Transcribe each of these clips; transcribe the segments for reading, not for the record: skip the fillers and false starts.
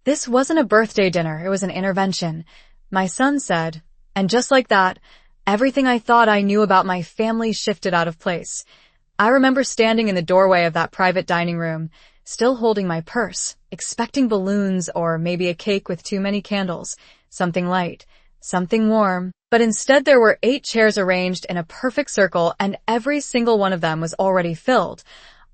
This wasn't a birthday dinner, it was an intervention, my son said. And just like that, everything I thought I knew about my family shifted out of place. I remember standing in the doorway of that private dining room, still holding my purse, expecting balloons or maybe a cake with too many candles, something light, something warm. But instead there were 8 chairs arranged in a perfect circle, and every single one of them was already filled.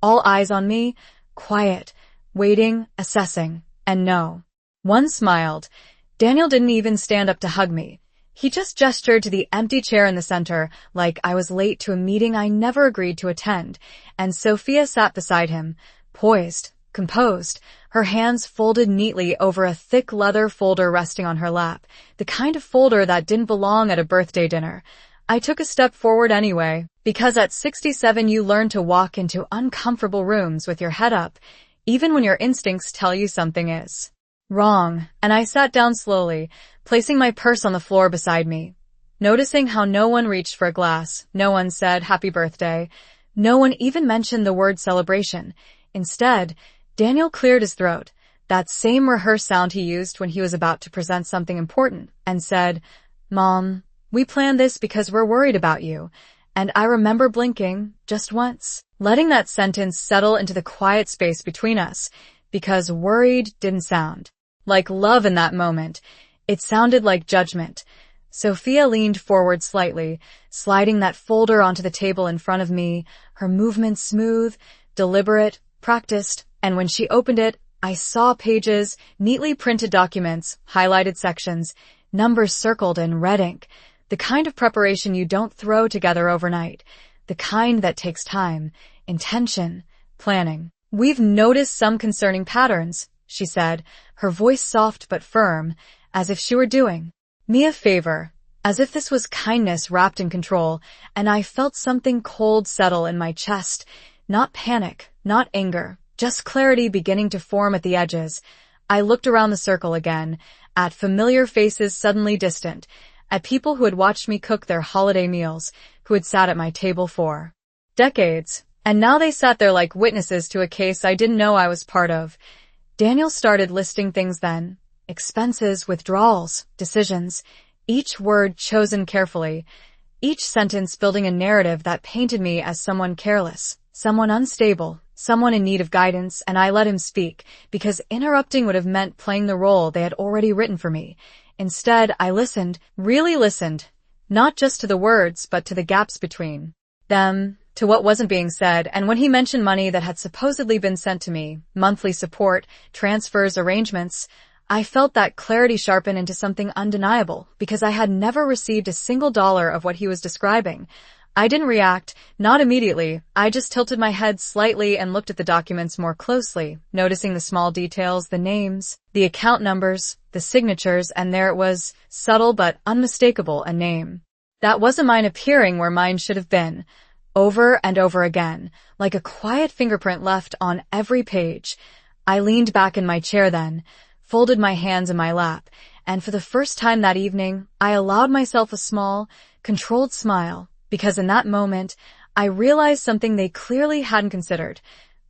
All eyes on me, quiet, waiting, assessing, and no. One smiled. Daniel didn't even stand up to hug me. He just gestured to the empty chair in the center, like I was late to a meeting I never agreed to attend, and Sophia sat beside him, poised, composed, her hands folded neatly over a thick leather folder resting on her lap, the kind of folder that didn't belong at a birthday dinner. I took a step forward anyway, because at 67 you learn to walk into uncomfortable rooms with your head up, even when your instincts tell you something is wrong, and I sat down slowly, placing my purse on the floor beside me. Noticing how no one reached for a glass, no one said happy birthday, no one even mentioned the word celebration. Instead, Daniel cleared his throat, that same rehearsed sound he used when he was about to present something important, and said, "Mom, we planned this because we're worried about you." And I remember blinking, just once, letting that sentence settle into the quiet space between us, because worried didn't sound like love in that moment. It sounded like judgment. Sophia leaned forward slightly, sliding that folder onto the table in front of me, her movements smooth, deliberate, practiced, and when she opened it, I saw pages, neatly printed documents, highlighted sections, numbers circled in red ink, the kind of preparation you don't throw together overnight, the kind that takes time, intention, planning. "We've noticed some concerning patterns," she said, her voice soft but firm, as if she were doing me a favor, as if this was kindness wrapped in control, and I felt something cold settle in my chest, not panic, not anger, just clarity beginning to form at the edges. I looked around the circle again, at familiar faces suddenly distant, at people who had watched me cook their holiday meals, who had sat at my table for decades, and now they sat there like witnesses to a case I didn't know I was part of. Daniel started listing things then. Expenses, withdrawals, decisions, each word chosen carefully, each sentence building a narrative that painted me as someone careless, someone unstable, someone in need of guidance, and I let him speak, because interrupting would have meant playing the role they had already written for me. Instead, I listened, really listened, not just to the words, but to the gaps between them, to what wasn't being said, and when he mentioned money that had supposedly been sent to me, monthly support, transfers, arrangements, I felt that clarity sharpen into something undeniable, because I had never received a single dollar of what he was describing. I didn't react, not immediately. I just tilted my head slightly and looked at the documents more closely, noticing the small details, the names, the account numbers, the signatures, and there it was, subtle but unmistakable, a name. That wasn't mine appearing where mine should have been. Over and over again, like a quiet fingerprint left on every page. I leaned back in my chair then, folded my hands in my lap, and for the first time that evening, I allowed myself a small, controlled smile, because in that moment, I realized something they clearly hadn't considered.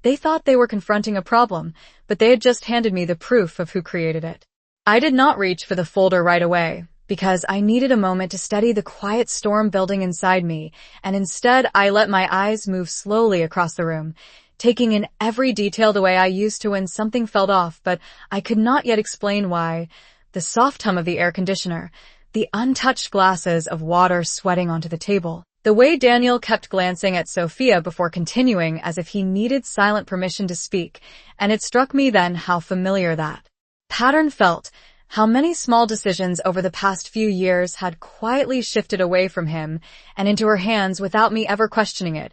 They thought they were confronting a problem, but they had just handed me the proof of who created it. I did not reach for the folder right away, because I needed a moment to steady the quiet storm building inside me, and instead I let my eyes move slowly across the room, taking in every detail the way I used to when something felt off, but I could not yet explain why. The soft hum of the air conditioner, the untouched glasses of water sweating onto the table, the way Daniel kept glancing at Sophia before continuing as if he needed silent permission to speak, and it struck me then how familiar that pattern felt, how many small decisions over the past few years had quietly shifted away from him and into her hands without me ever questioning it.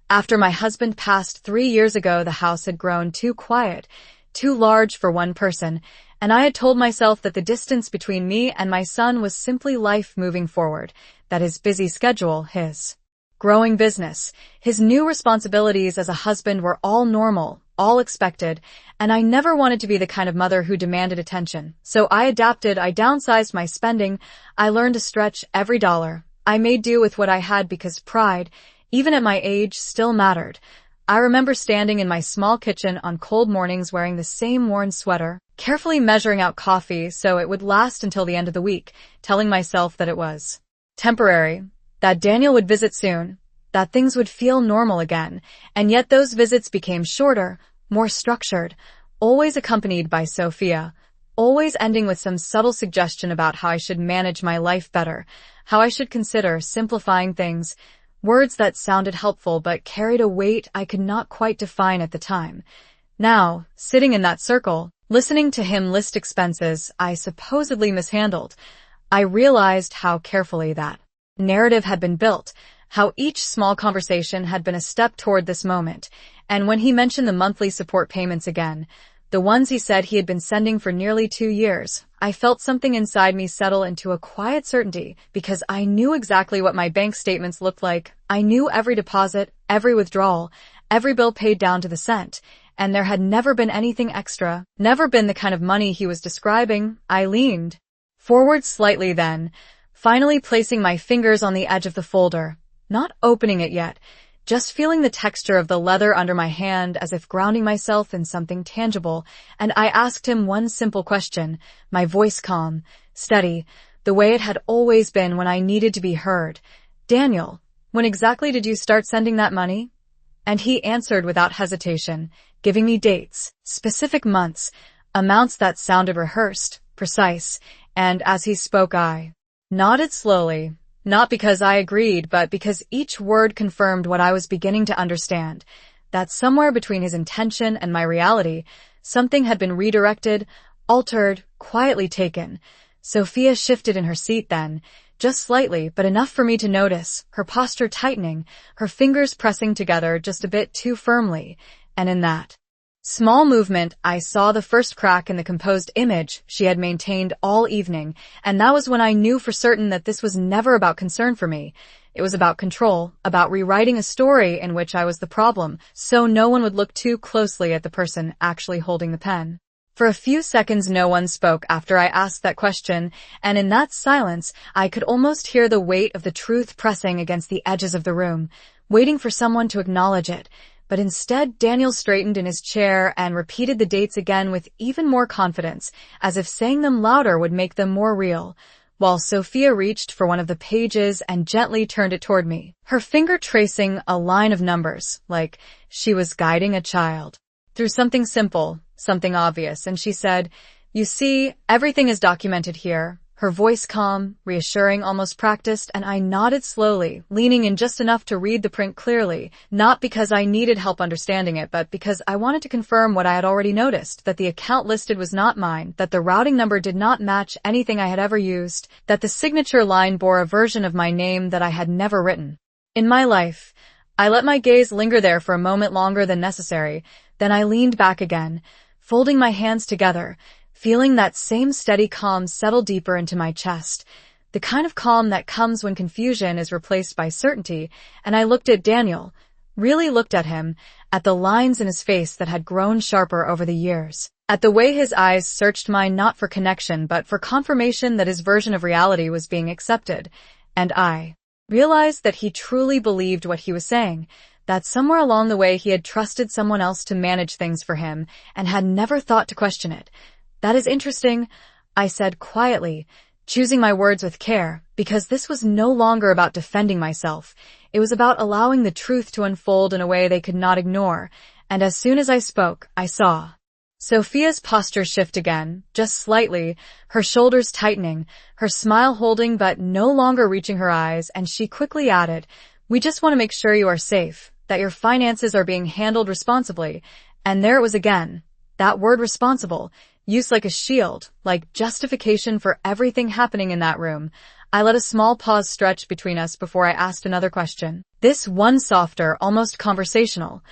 After my husband passed 3 years ago, the house had grown too quiet, too large for one person, and I had told myself that the distance between me and my son was simply life moving forward, that his busy schedule, his growing business, his new responsibilities as a husband were all normal, all expected, and I never wanted to be the kind of mother who demanded attention. So I adapted, I downsized my spending, I learned to stretch every dollar. I made do with what I had because pride, even at my age, still mattered. I remember standing in my small kitchen on cold mornings wearing the same worn sweater, carefully measuring out coffee so it would last until the end of the week, telling myself that it was temporary, that Daniel would visit soon, that things would feel normal again, and yet those visits became shorter, more structured, always accompanied by Sophia, always ending with some subtle suggestion about how I should manage my life better, how I should consider simplifying things, words that sounded helpful but carried a weight I could not quite define at the time. Now, sitting in that circle, listening to him list expenses I supposedly mishandled, I realized how carefully that narrative had been built, how each small conversation had been a step toward this moment, and when he mentioned the monthly support payments again, the ones he said he had been sending for nearly 2 years, I felt something inside me settle into a quiet certainty because I knew exactly what my bank statements looked like. I knew every deposit, every withdrawal, every bill paid down to the cent, and there had never been anything extra, never been the kind of money he was describing. I leaned forward slightly then, finally placing my fingers on the edge of the folder, not opening it yet, just feeling the texture of the leather under my hand as if grounding myself in something tangible, and I asked him one simple question, my voice calm, steady, the way it had always been when I needed to be heard. Daniel, when exactly did you start sending that money? And he answered without hesitation, giving me dates, specific months, amounts that sounded rehearsed, precise, and as he spoke I nodded slowly. Not because I agreed, but because each word confirmed what I was beginning to understand, that somewhere between his intention and my reality, something had been redirected, altered, quietly taken. Sophia shifted in her seat then, just slightly, but enough for me to notice, her posture tightening, her fingers pressing together just a bit too firmly, and in that small movement, I saw the first crack in the composed image she had maintained all evening, and that was when I knew for certain that this was never about concern for me. It was about control, about rewriting a story in which I was the problem, so no one would look too closely at the person actually holding the pen. For a few seconds no one spoke after I asked that question, and in that silence, I could almost hear the weight of the truth pressing against the edges of the room, waiting for someone to acknowledge it. But instead, Daniel straightened in his chair and repeated the dates again with even more confidence, as if saying them louder would make them more real, while Sophia reached for one of the pages and gently turned it toward me, her finger tracing a line of numbers, like she was guiding a child through something simple, something obvious, and she said, "You see, everything is documented here." Her voice calm, reassuring, almost practiced, and I nodded slowly, leaning in just enough to read the print clearly, not because I needed help understanding it, but because I wanted to confirm what I had already noticed, that the account listed was not mine, that the routing number did not match anything I had ever used, that the signature line bore a version of my name that I had never written in my life. I let my gaze linger there for a moment longer than necessary, then I leaned back again, folding my hands together, feeling that same steady calm settle deeper into my chest, the kind of calm that comes when confusion is replaced by certainty, and I looked at Daniel, really looked at him, at the lines in his face that had grown sharper over the years, at the way his eyes searched mine not for connection but for confirmation that his version of reality was being accepted, and I realized that he truly believed what he was saying, that somewhere along the way he had trusted someone else to manage things for him and had never thought to question it. "That is interesting," I said quietly, choosing my words with care, because this was no longer about defending myself. It was about allowing the truth to unfold in a way they could not ignore, and as soon as I spoke, I saw Sophia's posture shift again, just slightly, her shoulders tightening, her smile holding but no longer reaching her eyes, and she quickly added, "We just want to make sure you are safe, that your finances are being handled responsibly." And there it was again, that word responsible, used like a shield, like justification for everything happening in that room. I let a small pause stretch between us before I asked another question. This one softer, almost conversational.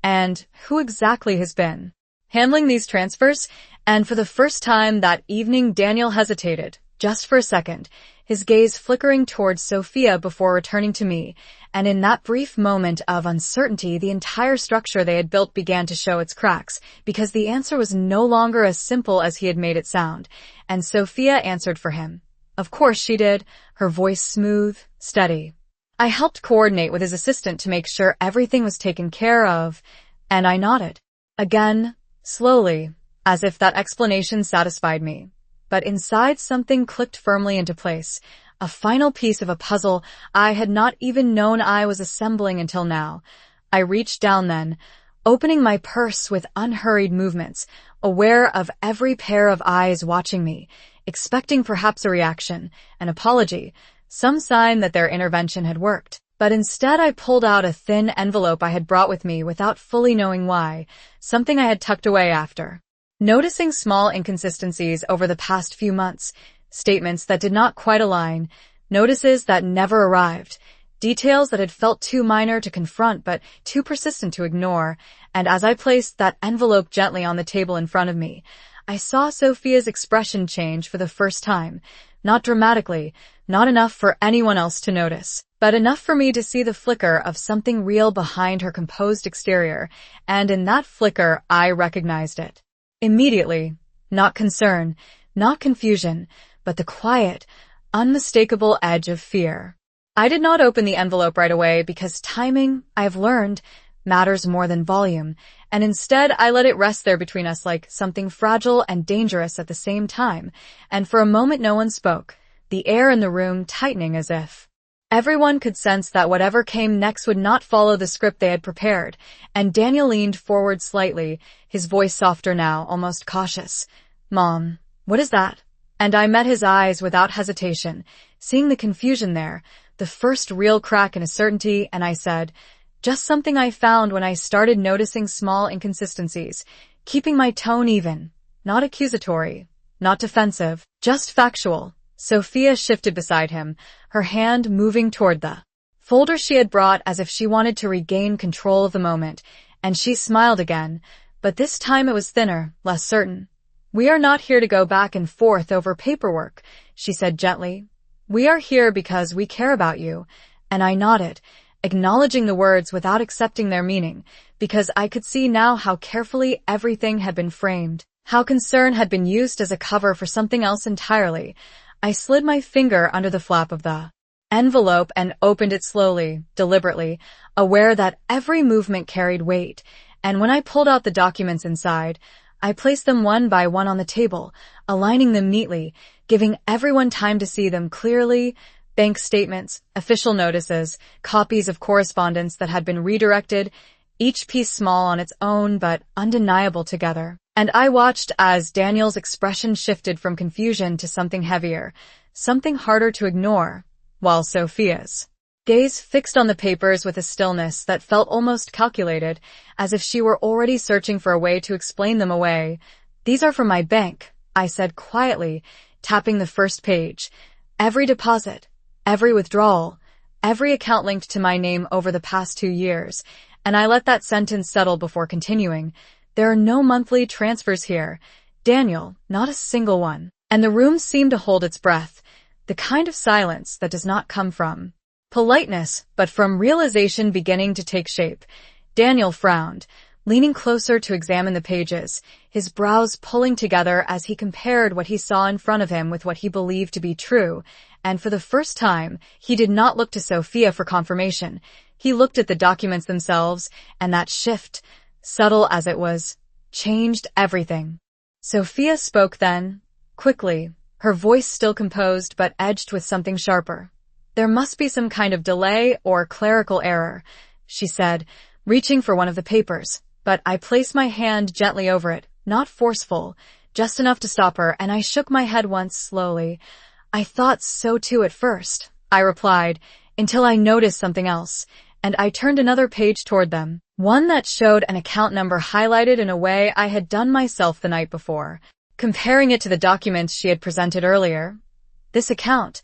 "And who exactly has been handling these transfers?" And for the first time that evening, Daniel hesitated, just for a second, his gaze flickering towards Sophia before returning to me, and in that brief moment of uncertainty, the entire structure they had built began to show its cracks, because the answer was no longer as simple as he had made it sound, and Sophia answered for him. Of course she did, her voice smooth, steady. I helped coordinate with his assistant to make sure everything was taken care of, and I nodded. Again, slowly, as if that explanation satisfied me. But inside something clicked firmly into place, a final piece of a puzzle I had not even known I was assembling until now. I reached down then, opening my purse with unhurried movements, aware of every pair of eyes watching me, expecting perhaps a reaction, an apology, some sign that their intervention had worked. But instead I pulled out a thin envelope I had brought with me without fully knowing why, something I had tucked away after. Noticing small inconsistencies over the past few months, statements that did not quite align, notices that never arrived, details that had felt too minor to confront but too persistent to ignore, and as I placed that envelope gently on the table in front of me, I saw Sophia's expression change for the first time, not dramatically, not enough for anyone else to notice, but enough for me to see the flicker of something real behind her composed exterior, and in that flicker I recognized it. Immediately, not concern, not confusion, but the quiet, unmistakable edge of fear. I did not open the envelope right away because timing, I have learned, matters more than volume, and instead I let it rest there between us like something fragile and dangerous at the same time, and for a moment no one spoke, the air in the room tightening as if everyone could sense that whatever came next would not follow the script they had prepared, and Daniel leaned forward slightly, his voice softer now, almost cautious. "Mom, what is that?" And I met his eyes without hesitation, seeing the confusion there, the first real crack in a certainty, and I said, "Just something I found when I started noticing small inconsistencies, keeping my tone even, not accusatory, not defensive, just factual." Sophia shifted beside him, her hand moving toward the folder she had brought as if she wanted to regain control of the moment, and she smiled again, but this time it was thinner, less certain. "We are not here to go back and forth over paperwork," she said gently. "We are here because we care about you," and I nodded, acknowledging the words without accepting their meaning, because I could see now how carefully everything had been framed, how concern had been used as a cover for something else entirely. I slid my finger under the flap of the envelope and opened it slowly, deliberately, aware that every movement carried weight, and when I pulled out the documents inside, I placed them one by one on the table, aligning them neatly, giving everyone time to see them clearly. Bank statements, official notices, copies of correspondence that had been redirected, each piece small on its own but undeniable together. And I watched as Daniel's expression shifted from confusion to something heavier, something harder to ignore, while Sophia's gaze fixed on the papers with a stillness that felt almost calculated, as if she were already searching for a way to explain them away. "These are from my bank," I said quietly, tapping the first page. "Every deposit, every withdrawal, every account linked to my name over the past 2 years," and I let that sentence settle before continuing. "There are no monthly transfers here, Daniel, not a single one." And the room seemed to hold its breath, the kind of silence that does not come from politeness, but from realization beginning to take shape. Daniel frowned, leaning closer to examine the pages, his brows pulling together as he compared what he saw in front of him with what he believed to be true, and for the first time, he did not look to Sophia for confirmation. He looked at the documents themselves, and that shift, subtle as it was, changed everything. Sophia spoke then, quickly, her voice still composed but edged with something sharper. "There must be some kind of delay or clerical error," she said, reaching for one of the papers, but I placed my hand gently over it, not forceful, just enough to stop her, and I shook my head once slowly. "I thought so too at first," I replied, until I noticed something else, and I turned another page toward them, one that showed an account number highlighted in a way I had done myself the night before, comparing it to the documents she had presented earlier. "This account,"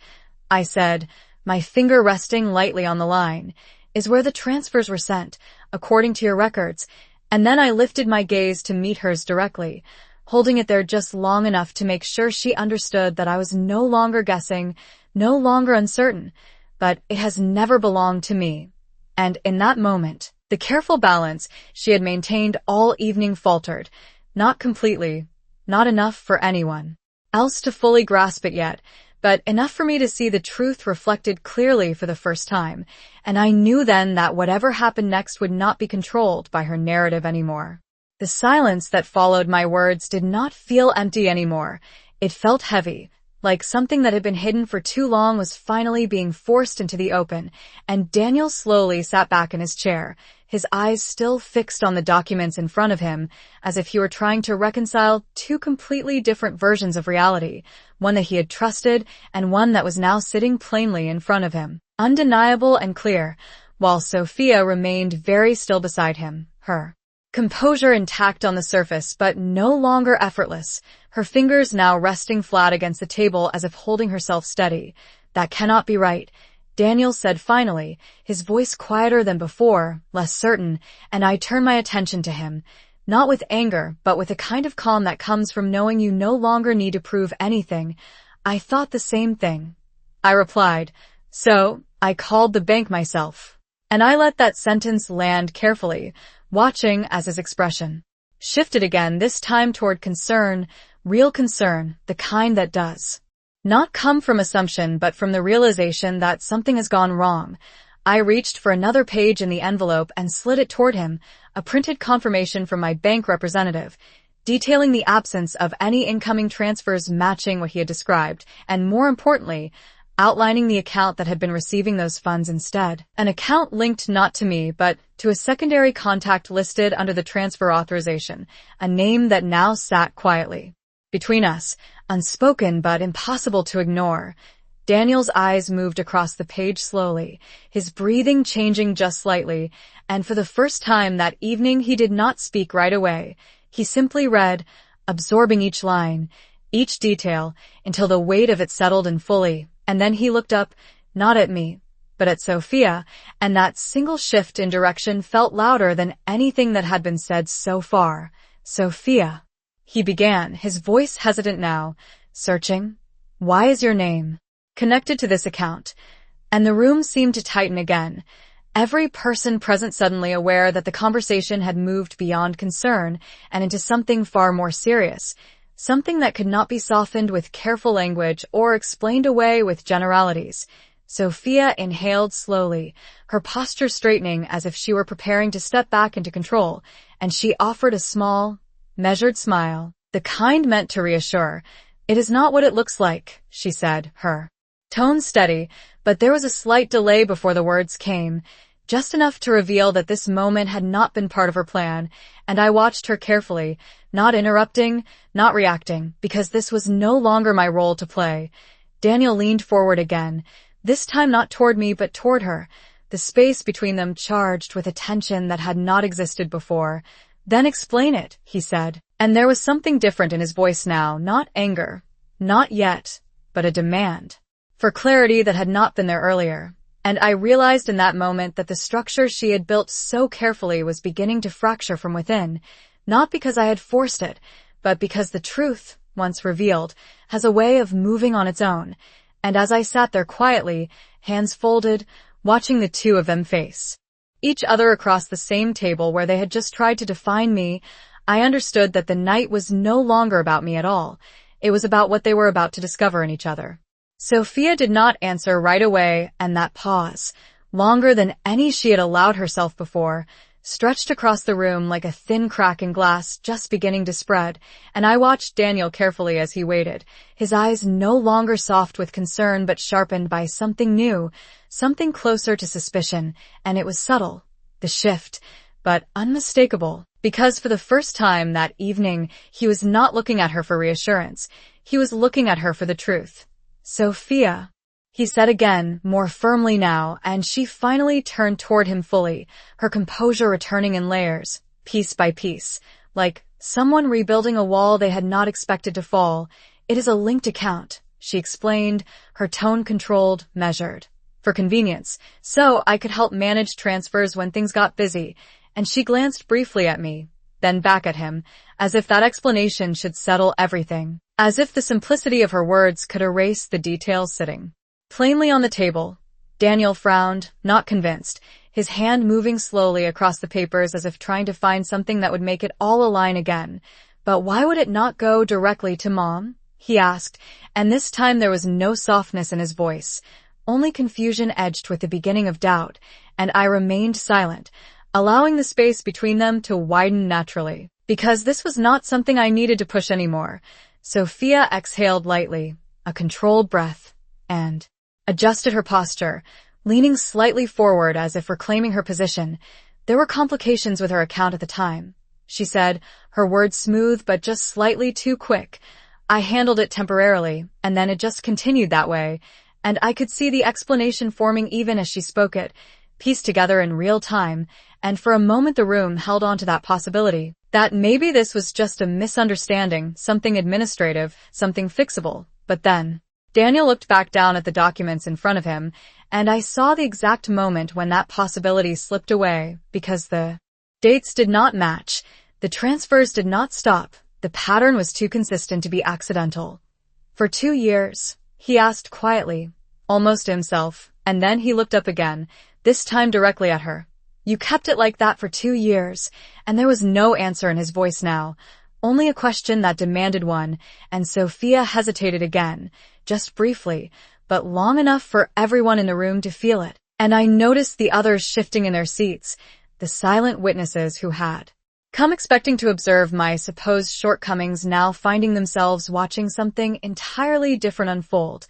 I said, my finger resting lightly on the line, "is where the transfers were sent, according to your records," and then I lifted my gaze to meet hers directly, holding it there just long enough to make sure she understood that I was no longer guessing, no longer uncertain, but it has never belonged to me. And in that moment, the careful balance she had maintained all evening faltered, not completely, not enough for anyone else to fully grasp it yet, but enough for me to see the truth reflected clearly for the first time, and I knew then that whatever happened next would not be controlled by her narrative anymore. The silence that followed my words did not feel empty anymore. It felt heavy, like something that had been hidden for too long was finally being forced into the open, and Daniel slowly sat back in his chair, his eyes still fixed on the documents in front of him, as if he were trying to reconcile two completely different versions of reality, one that he had trusted and one that was now sitting plainly in front of him, undeniable and clear, while Sophia remained very still beside him, her composure intact on the surface, but no longer effortless, her fingers now resting flat against the table as if holding herself steady. "That cannot be right," Daniel said finally, his voice quieter than before, less certain, and I turned my attention to him, not with anger, but with a kind of calm that comes from knowing you no longer need to prove anything. "I thought the same thing," I replied. "So, I called the bank myself." And I let that sentence land carefully, watching as his expression shifted again, this time toward concern, real concern, the kind that does not come from assumption but from the realization that something has gone wrong. I reached for another page in the envelope and slid it toward him, a printed confirmation from my bank representative, detailing the absence of any incoming transfers matching what he had described, and more importantly, outlining the account that had been receiving those funds instead. An account linked not to me, but to a secondary contact listed under the transfer authorization, a name that now sat quietly between us, unspoken but impossible to ignore. Daniel's eyes moved across the page slowly, his breathing changing just slightly, and for the first time that evening he did not speak right away. He simply read, absorbing each line, each detail, until the weight of it settled in fully. And then he looked up, not at me, but at Sophia, and that single shift in direction felt louder than anything that had been said so far. "Sophia," he began, his voice hesitant now, "searching? Why is your name connected to this account?" And the room seemed to tighten again, every person present suddenly aware that the conversation had moved beyond concern and into something far more serious. Something that could not be softened with careful language or explained away with generalities. Sophia inhaled slowly, her posture straightening as if she were preparing to step back into control, and she offered a small, measured smile, the kind meant to reassure. "It is not what it looks like," she said, her tone steady, but there was a slight delay before the words came, just enough to reveal that this moment had not been part of her plan, and I watched her carefully, not interrupting, not reacting, because this was no longer my role to play. Daniel leaned forward again, this time not toward me but toward her, the space between them charged with a tension that had not existed before. "Then explain it," he said, and there was something different in his voice now, not anger, not yet, but a demand for clarity that had not been there earlier. And I realized in that moment that the structure she had built so carefully was beginning to fracture from within, not because I had forced it, but because the truth, once revealed, has a way of moving on its own. And as I sat there quietly, hands folded, watching the two of them face each other across the same table where they had just tried to define me, I understood that the night was no longer about me at all. It was about what they were about to discover in each other. Sophia did not answer right away, and that pause, longer than any she had allowed herself before, stretched across the room like a thin crack in glass just beginning to spread, and I watched Daniel carefully as he waited, his eyes no longer soft with concern but sharpened by something new, something closer to suspicion, and it was subtle, the shift, but unmistakable, because for the first time that evening he was not looking at her for reassurance, he was looking at her for the truth. "Sophia," he said again, more firmly now, and she finally turned toward him fully, her composure returning in layers, piece by piece, like someone rebuilding a wall they had not expected to fall. "It is a linked account," she explained, her tone controlled, measured, "for convenience, so I could help manage transfers when things got busy," and she glanced briefly at me, then back at him, as if that explanation should settle everything. As if the simplicity of her words could erase the details sitting plainly on the table. Daniel frowned, not convinced, his hand moving slowly across the papers as if trying to find something that would make it all align again. "But why would it not go directly to Mom?" he asked, and this time there was no softness in his voice, only confusion edged with the beginning of doubt, and I remained silent, allowing the space between them to widen naturally. Because this was not something I needed to push anymore, Sophia exhaled lightly, a controlled breath, and adjusted her posture, leaning slightly forward as if reclaiming her position. There were complications with her account at the time, she said, her words smooth but just slightly too quick. I handled it temporarily, and then it just continued that way, and I could see the explanation forming even as she spoke it, pieced together in real time, and for a moment the room held on to that possibility, that maybe this was just a misunderstanding, something administrative, something fixable. But then Daniel looked back down at the documents in front of him, and I saw the exact moment when that possibility slipped away, because the dates did not match, the transfers did not stop, the pattern was too consistent to be accidental. For 2 years, he asked quietly, almost to himself, and then he looked up again, this time directly at her. You kept it like that for 2 years, and there was no answer in his voice now, only a question that demanded one, and Sophia hesitated again, just briefly, but long enough for everyone in the room to feel it. And I noticed the others shifting in their seats, the silent witnesses who had come expecting to observe my supposed shortcomings now finding themselves watching something entirely different unfold.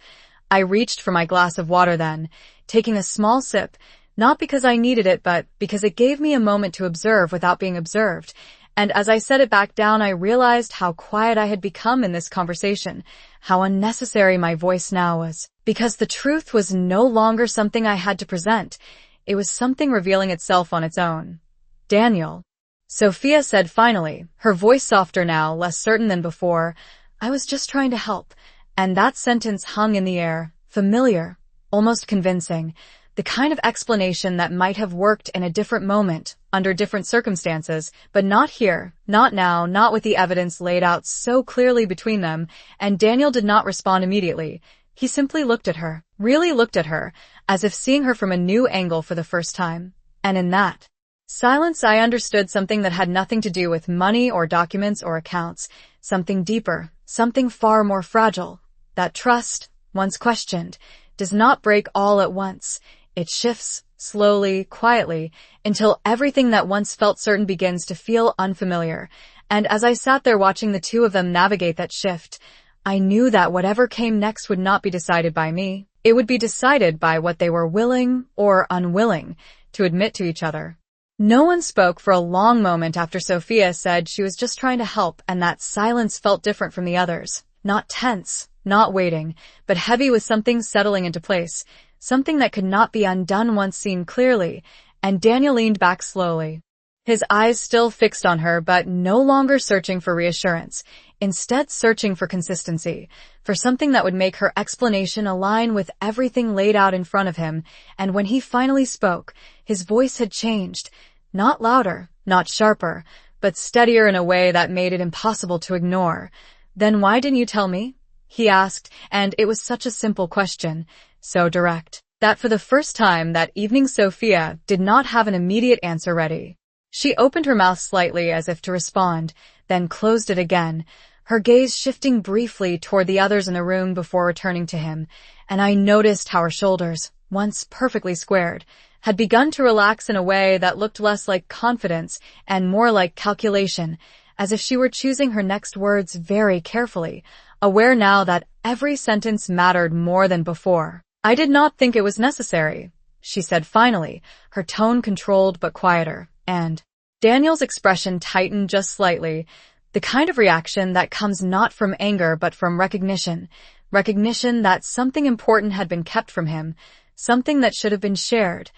I reached for my glass of water then, taking a small sip, not because I needed it but because it gave me a moment to observe without being observed. And as I set it back down, I realized how quiet I had become in this conversation, how unnecessary my voice now was, because the truth was no longer something I had to present. It was something revealing itself on its own. Daniel, Sophia said finally, her voice softer now, less certain than before. I was just trying to help. And that sentence hung in the air, familiar, almost convincing. The kind of explanation that might have worked in a different moment, under different circumstances, but not here, not now, not with the evidence laid out so clearly between them, and Daniel did not respond immediately. He simply looked at her, really looked at her, as if seeing her from a new angle for the first time. And in that silence I understood something that had nothing to do with money or documents or accounts, something deeper, something far more fragile. That trust, once questioned, does not break all at once. It shifts, slowly, quietly, until everything that once felt certain begins to feel unfamiliar. And as I sat there watching the two of them navigate that shift, I knew that whatever came next would not be decided by me. It would be decided by what they were willing or unwilling to admit to each other. No one spoke for a long moment after Sophia said she was just trying to help, and that silence felt different from the others. Not tense, not waiting, but heavy with something settling into place. Something that could not be undone once seen clearly, and Daniel leaned back slowly, his eyes still fixed on her but no longer searching for reassurance, instead searching for consistency, for something that would make her explanation align with everything laid out in front of him. And when he finally spoke, his voice had changed, not louder, not sharper, but steadier in a way that made it impossible to ignore. Then why didn't you tell me? He asked, and it was such a simple question, so direct, that for the first time that evening Sophia did not have an immediate answer ready. She opened her mouth slightly as if to respond, then closed it again, her gaze shifting briefly toward the others in the room before returning to him, and I noticed how her shoulders, once perfectly squared, had begun to relax in a way that looked less like confidence and more like calculation, as if she were choosing her next words very carefully, aware now that every sentence mattered more than before. I did not think it was necessary, she said finally, her tone controlled but quieter, and Daniel's expression tightened just slightly, the kind of reaction that comes not from anger but from recognition that something important had been kept from him, something that should have been shared.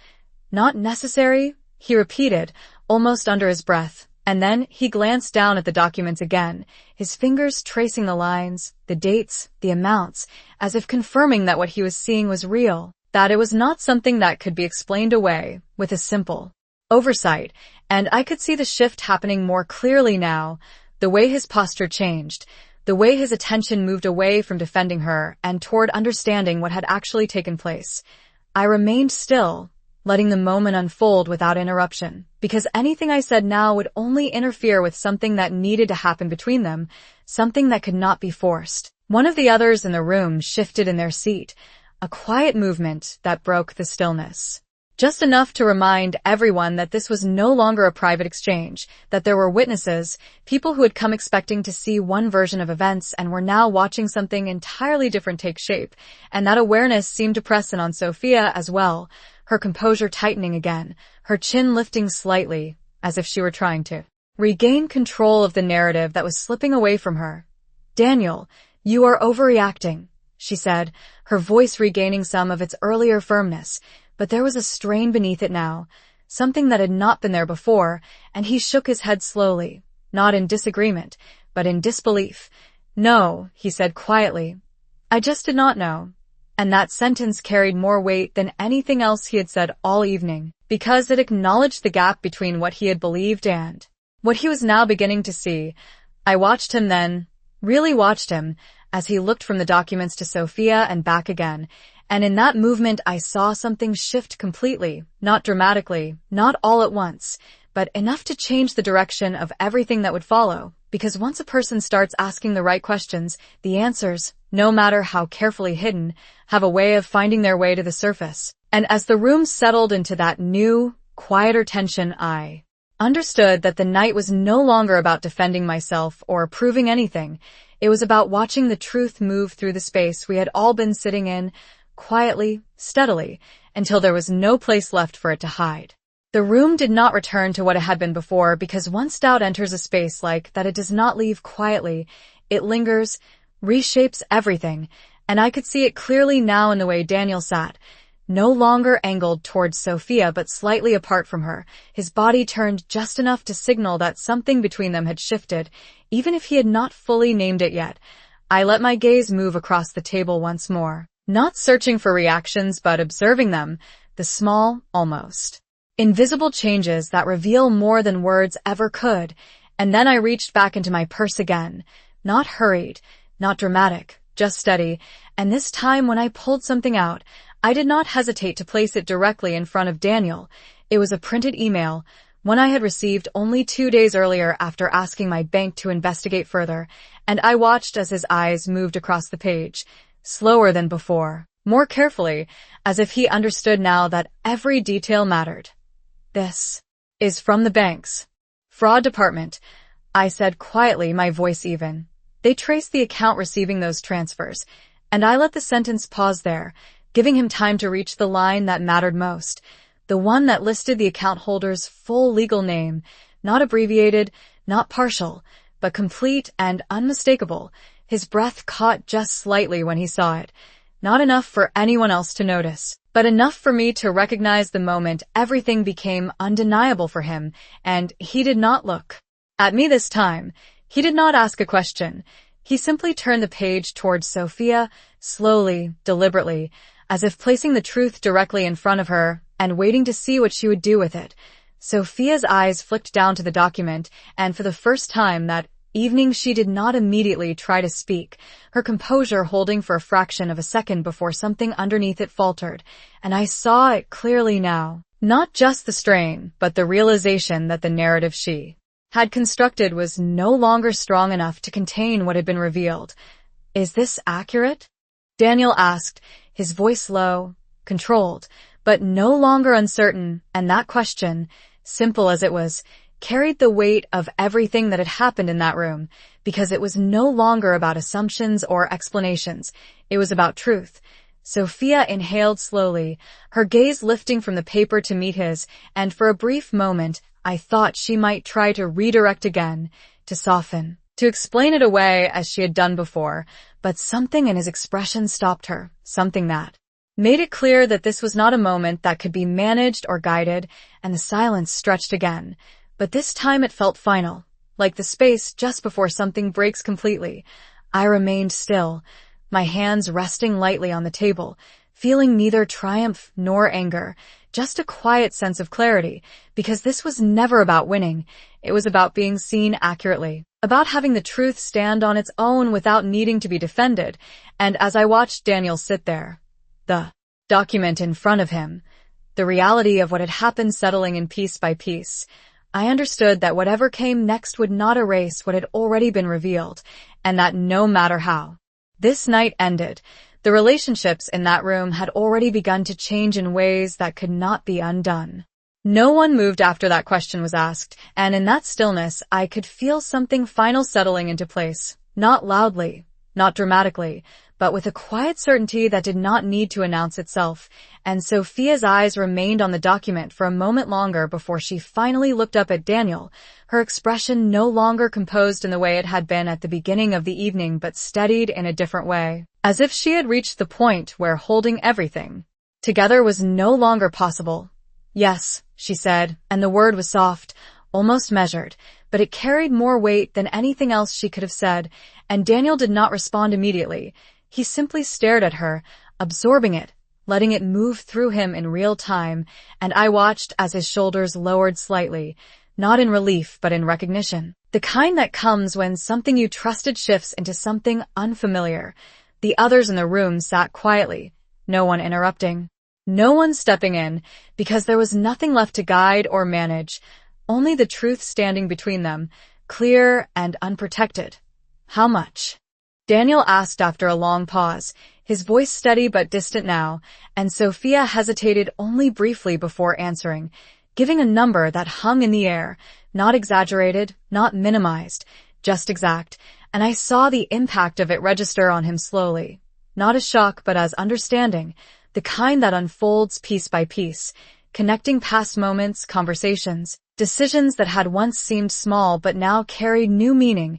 Not necessary, he repeated, almost under his breath. And then he glanced down at the documents again, his fingers tracing the lines, the dates, the amounts, as if confirming that what he was seeing was real, that it was not something that could be explained away with a simple oversight. And I could see the shift happening more clearly now, the way his posture changed, the way his attention moved away from defending her and toward understanding what had actually taken place. I remained still, letting the moment unfold without interruption, because anything I said now would only interfere with something that needed to happen between them, something that could not be forced. One of the others in the room shifted in their seat, a quiet movement that broke the stillness. Just enough to remind everyone that this was no longer a private exchange, that there were witnesses, people who had come expecting to see one version of events and were now watching something entirely different take shape, and that awareness seemed to press in on Sophia as well, her composure tightening again, her chin lifting slightly, as if she were trying to regain control of the narrative that was slipping away from her. "Daniel, you are overreacting," she said, her voice regaining some of its earlier firmness, but there was a strain beneath it now, something that had not been there before, and he shook his head slowly, not in disagreement, but in disbelief. "No," he said quietly. "I just did not know." And that sentence carried more weight than anything else he had said all evening, because it acknowledged the gap between what he had believed and what he was now beginning to see. I watched him then, really watched him, as he looked from the documents to Sophia and back again, and in that movement I saw something shift completely, not dramatically, not all at once, but enough to change the direction of everything that would follow, because once a person starts asking the right questions, the answers, no matter how carefully hidden, have a way of finding their way to the surface. And as the room settled into that new, quieter tension, I understood that the night was no longer about defending myself or proving anything. It was about watching the truth move through the space we had all been sitting in, quietly, steadily, until there was no place left for it to hide. The room did not return to what it had been before, because once doubt enters a space like that, it does not leave quietly. It lingers, reshapes everything, and I could see it clearly now in the way Daniel sat, no longer angled towards Sophia but slightly apart from her, his body turned just enough to signal that something between them had shifted, even if he had not fully named it yet. I let my gaze move across the table once more, not searching for reactions but observing them, the small, almost invisible changes that reveal more than words ever could. And then I reached back into my purse again, not hurried, not dramatic, just steady, and this time when I pulled something out, I did not hesitate to place it directly in front of Daniel. It was a printed email, one I had received only 2 days earlier after asking my bank to investigate further, and I watched as his eyes moved across the page, slower than before, more carefully, as if he understood now that every detail mattered. "This is from the bank's fraud department," I said quietly, my voice even. "They traced the account receiving those transfers," and I let the sentence pause there, giving him time to reach the line that mattered most, the one that listed the account holder's full legal name, not abbreviated, not partial, but complete and unmistakable. His breath caught just slightly when he saw it, not enough for anyone else to notice, but enough for me to recognize the moment everything became undeniable for him, and he did not look at me this time. He did not ask a question. He simply turned the page towards Sophia, slowly, deliberately, as if placing the truth directly in front of her and waiting to see what she would do with it. Sophia's eyes flicked down to the document, and for the first time that evening she did not immediately try to speak, her composure holding for a fraction of a second before something underneath it faltered, and I saw it clearly now. Not just the strain, but the realization that the narrative she had constructed was no longer strong enough to contain what had been revealed. "Is this accurate?" Daniel asked, his voice low, controlled, but no longer uncertain, and that question, simple as it was, carried the weight of everything that had happened in that room, because it was no longer about assumptions or explanations. It was about truth. Sophia inhaled slowly, her gaze lifting from the paper to meet his, and for a brief moment, I thought she might try to redirect again, to soften, to explain it away as she had done before, but something in his expression stopped her, something that made it clear that this was not a moment that could be managed or guided, and the silence stretched again. But this time it felt final, like the space just before something breaks completely. I remained still, my hands resting lightly on the table, feeling neither triumph nor anger, just a quiet sense of clarity, because this was never about winning. It was about being seen accurately, about having the truth stand on its own without needing to be defended. And as I watched Daniel sit there, the document in front of him, the reality of what had happened settling in piece by piece, I understood that whatever came next would not erase what had already been revealed, and that no matter how This night ended. The relationships in that room had already begun to change in ways that could not be undone. No one moved after that question was asked, and in that stillness, I could feel something final settling into place. Not loudly, not dramatically, but with a quiet certainty that did not need to announce itself, and Sophia's eyes remained on the document for a moment longer before she finally looked up at Daniel, her expression no longer composed in the way it had been at the beginning of the evening but steadied in a different way, as if she had reached the point where holding everything together was no longer possible. "Yes," she said, and the word was soft, almost measured, but it carried more weight than anything else she could have said, and Daniel did not respond immediately. He simply stared at her, absorbing it, letting it move through him in real time, and I watched as his shoulders lowered slightly, not in relief but in recognition. The kind that comes when something you trusted shifts into something unfamiliar. The others in the room sat quietly, no one interrupting, no one stepping in, because there was nothing left to guide or manage, only the truth standing between them, clear and unprotected. "How much?" Daniel asked after a long pause, his voice steady but distant now, and Sophia hesitated only briefly before answering, giving a number that hung in the air, not exaggerated, not minimized, just exact, and I saw the impact of it register on him slowly, not as shock but as understanding, the kind that unfolds piece by piece, connecting past moments, conversations, decisions that had once seemed small but now carried new meaning.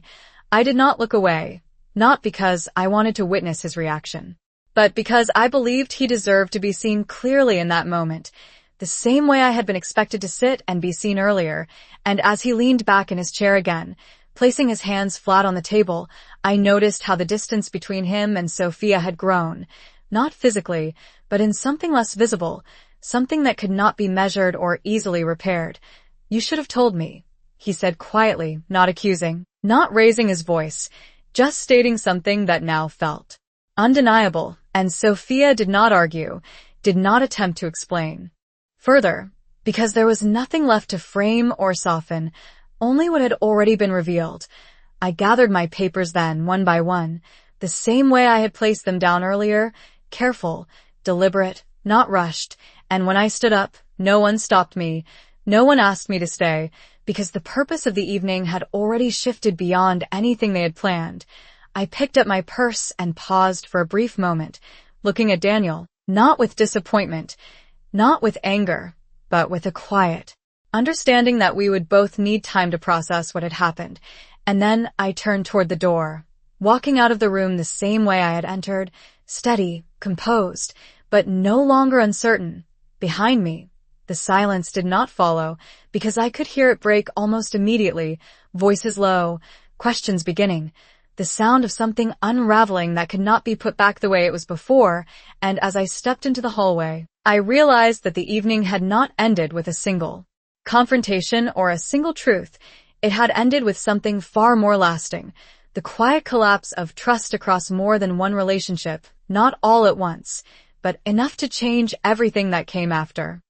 I did not look away. Not because I wanted to witness his reaction, but because I believed he deserved to be seen clearly in that moment, the same way I had been expected to sit and be seen earlier, and as he leaned back in his chair again, placing his hands flat on the table, I noticed how the distance between him and Sophia had grown, not physically, but in something less visible, something that could not be measured or easily repaired. "You should have told me," he said quietly, not accusing, not raising his voice, just stating something that now felt undeniable, and Sophia did not argue, did not attempt to explain further, because there was nothing left to frame or soften, only what had already been revealed. I gathered my papers then, one by one, the same way I had placed them down earlier, careful, deliberate, not rushed, and when I stood up, no one stopped me, no one asked me to stay, because the purpose of the evening had already shifted beyond anything they had planned. I picked up my purse and paused for a brief moment, looking at Daniel, not with disappointment, not with anger, but with a quiet understanding that we would both need time to process what had happened. And then I turned toward the door, walking out of the room the same way I had entered, steady, composed, but no longer uncertain. Behind me, the silence did not follow, because I could hear it break almost immediately, voices low, questions beginning, the sound of something unraveling that could not be put back the way it was before, and as I stepped into the hallway, I realized that the evening had not ended with a single confrontation or a single truth. It had ended with something far more lasting, the quiet collapse of trust across more than one relationship, not all at once, but enough to change everything that came after.